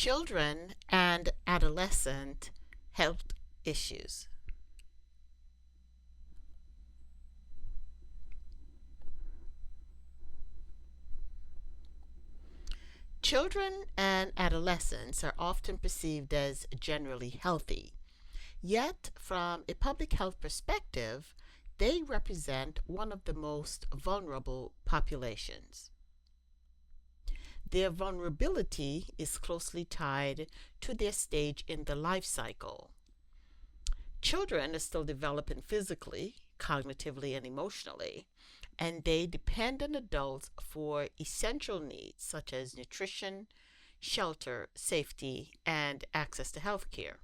Children and adolescent health issues. Children and adolescents are often perceived as generally healthy, yet, from a public health perspective, they represent one of the most vulnerable populations. Their vulnerability is closely tied to their stage in the life cycle. Children are still developing physically, cognitively, and emotionally, and they depend on adults for essential needs such as nutrition, shelter, safety, and access to health care.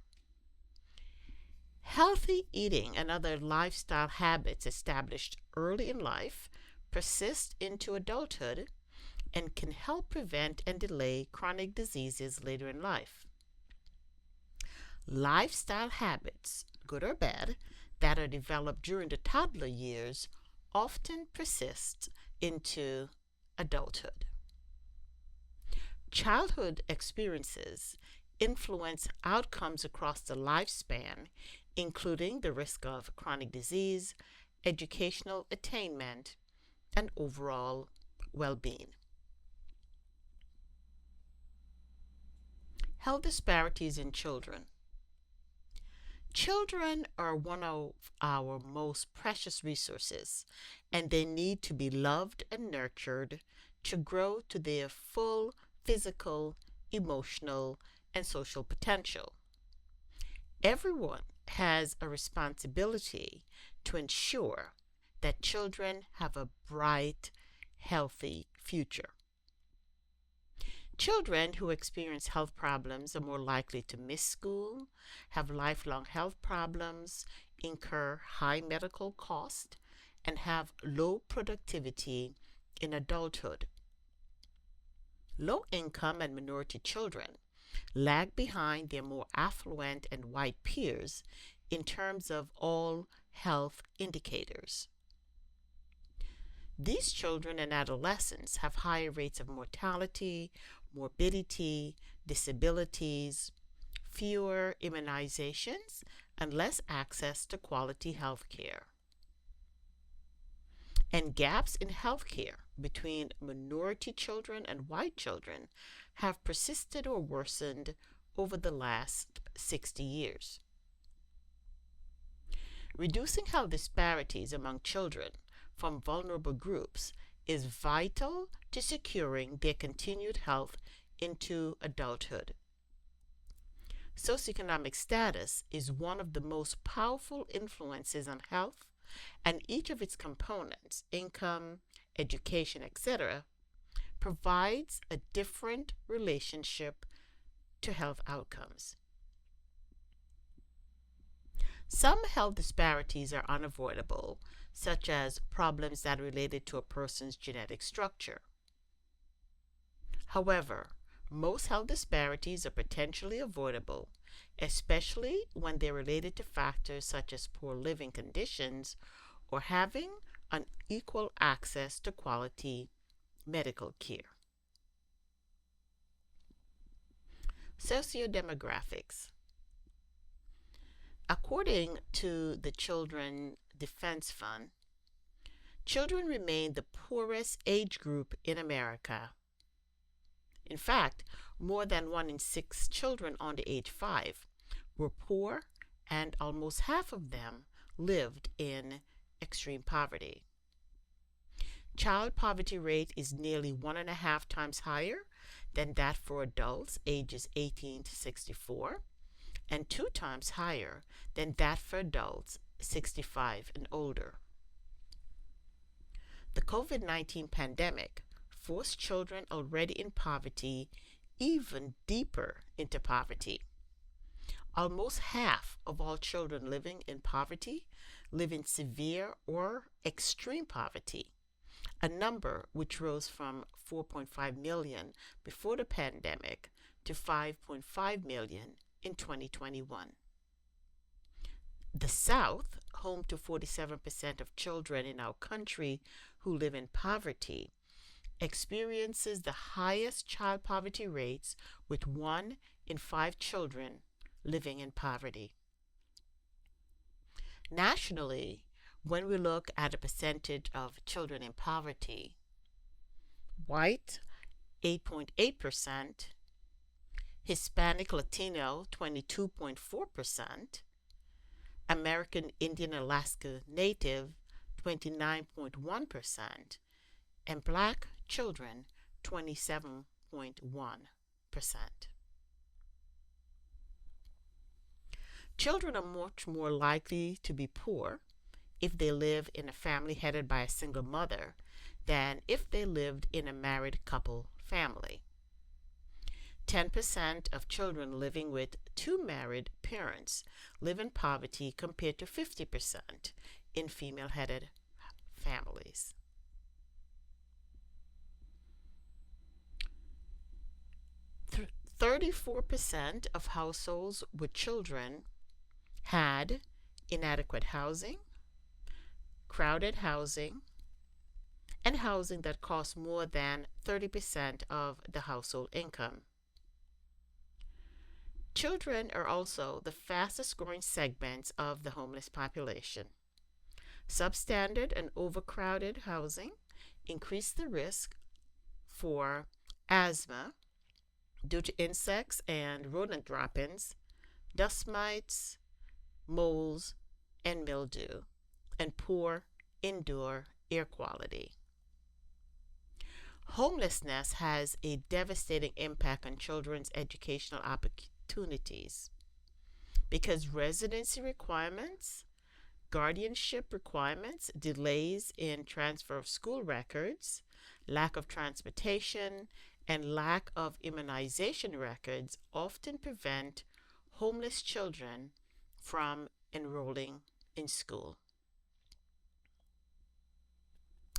Healthy eating and other lifestyle habits established early in life persist into adulthood and can help prevent and delay chronic diseases later in life. Lifestyle habits, good or bad, that are developed during the toddler years often persist into adulthood. Childhood experiences influence outcomes across the lifespan, including the risk of chronic disease, educational attainment, and overall well being. Health disparities in children. Children are one of our most precious resources, and they need to be loved and nurtured to grow to their full physical, emotional, and social potential. Everyone has a responsibility to ensure that children have a bright, healthy future. Children who experience health problems are more likely to miss school, have lifelong health problems, incur high medical costs, and have low productivity in adulthood. Low income and minority children lag behind their more affluent and white peers in terms of all health indicators. These children and adolescents have higher rates of mortality, morbidity, disabilities, fewer immunizations, and less access to quality health care. And gaps in health care between minority children and white children have persisted or worsened over the last 60 years. Reducing health disparities among children from vulnerable groups is vital to securing their continued health into adulthood. Socioeconomic status is one of the most powerful influences on health, and each of its components, income, education, etc., provides a different relationship to health outcomes. Some health disparities are unavoidable, such as problems that are related to a person's genetic structure. However, most health disparities are potentially avoidable, especially when they're related to factors such as poor living conditions or having unequal access to quality medical care. Sociodemographics. According to the Children Defense Fund, children remain the poorest age group in America. In fact, more than 1 in 6 children under age 5 were poor, and almost half of them lived in extreme poverty. Child poverty rate is nearly 1.5 times higher than that for adults ages 18 to 64, and 2 times higher than that for adults 65 and older. The COVID-19 pandemic forced children already in poverty even deeper into poverty. Almost half of all children living in poverty live in severe or extreme poverty, a number which rose from 4.5 million before the pandemic to 5.5 million in 2021. The South, home to 47% of children in our country who live in poverty, experiences the highest child poverty rates, with 1 in 5 children living in poverty. Nationally, when we look at a percentage of children in poverty, white 8.8%, Hispanic Latino 22.4%, American Indian Alaska Native 29.1%, and Black children 27.1%. Children are much more likely to be poor if they live in a family headed by a single mother than if they lived in a married couple family. 10% of children living with two married parents live in poverty compared to 50% in female-headed families. 34% of households with children had inadequate housing, crowded housing, and housing that cost more than 30% of the household income. Children are also the fastest growing segments of the homeless population. Substandard and overcrowded housing increase the risk for asthma due to insects and rodent drop-ins, dust mites, moles, and mildew, and poor indoor air quality. Homelessness has a devastating impact on children's educational opportunities because residency requirements, guardianship requirements, delays in transfer of school records, lack of transportation, and lack of immunization records often prevent homeless children from enrolling in school.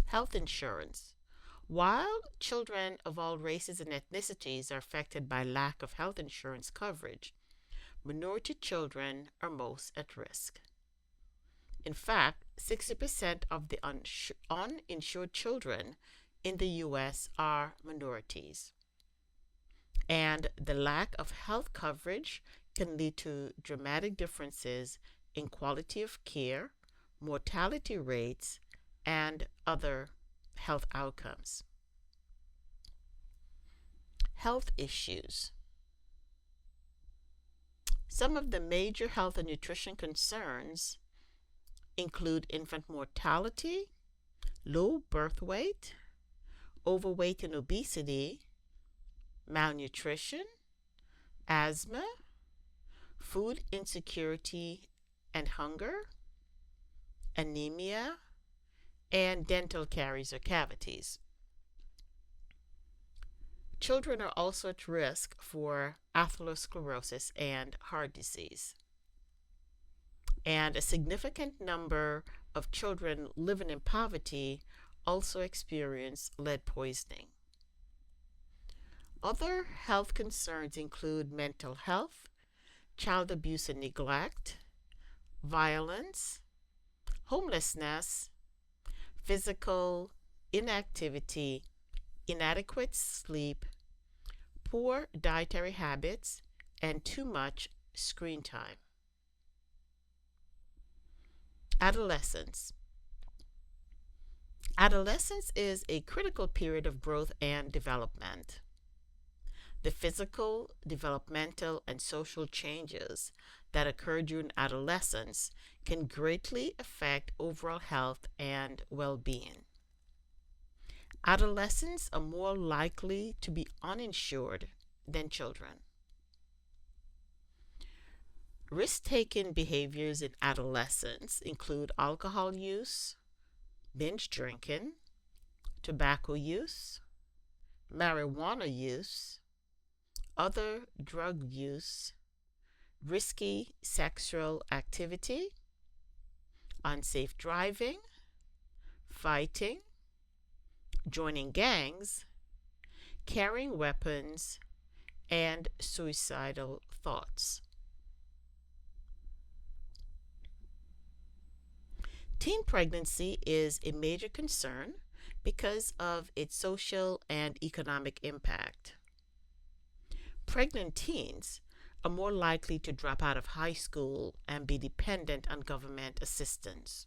Health insurance. While children of all races and ethnicities are affected by lack of health insurance coverage, minority children are most at risk. In fact, 60% of the uninsured children in the U.S. are minorities. And the lack of health coverage can lead to dramatic differences in quality of care, mortality rates, and other health outcomes. Health issues. Some of the major health and nutrition concerns include infant mortality, low birth weight, overweight and obesity, malnutrition, asthma, food insecurity and hunger, anemia, and dental caries or cavities. Children are also at risk for atherosclerosis and heart disease. And a significant number of children living in poverty also experience lead poisoning. Other health concerns include mental health, child abuse and neglect, violence, homelessness, physical inactivity, inadequate sleep, poor dietary habits, and too much screen time. Adolescence. Adolescence is a critical period of growth and development. The physical, developmental, and social changes that occur during adolescence can greatly affect overall health and well-being. Adolescents are more likely to be uninsured than children. Risk-taking behaviors in adolescence include alcohol use, binge drinking, tobacco use, marijuana use, other drug use, risky sexual activity, unsafe driving, fighting, joining gangs, carrying weapons, and suicidal thoughts. Teen pregnancy is a major concern because of its social and economic impact. Pregnant teens are more likely to drop out of high school and be dependent on government assistance.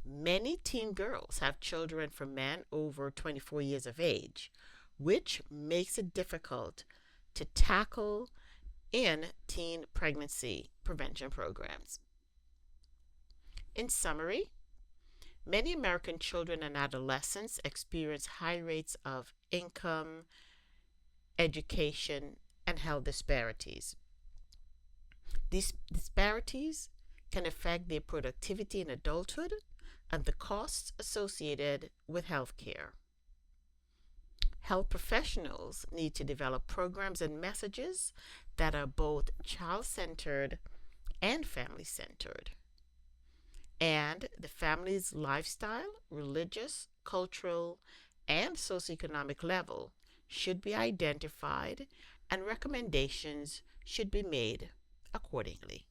Many teen girls have children from men over 24 years of age, which makes it difficult to tackle in teen pregnancy prevention programs. In summary, many American children and adolescents experience high rates of income, education, and health disparities. These disparities can affect their productivity in adulthood and the costs associated with health care. Health professionals need to develop programs and messages that are both child centered and family centered. And the family's lifestyle, religious, cultural, and socioeconomic level should be identified, and recommendations should be made accordingly.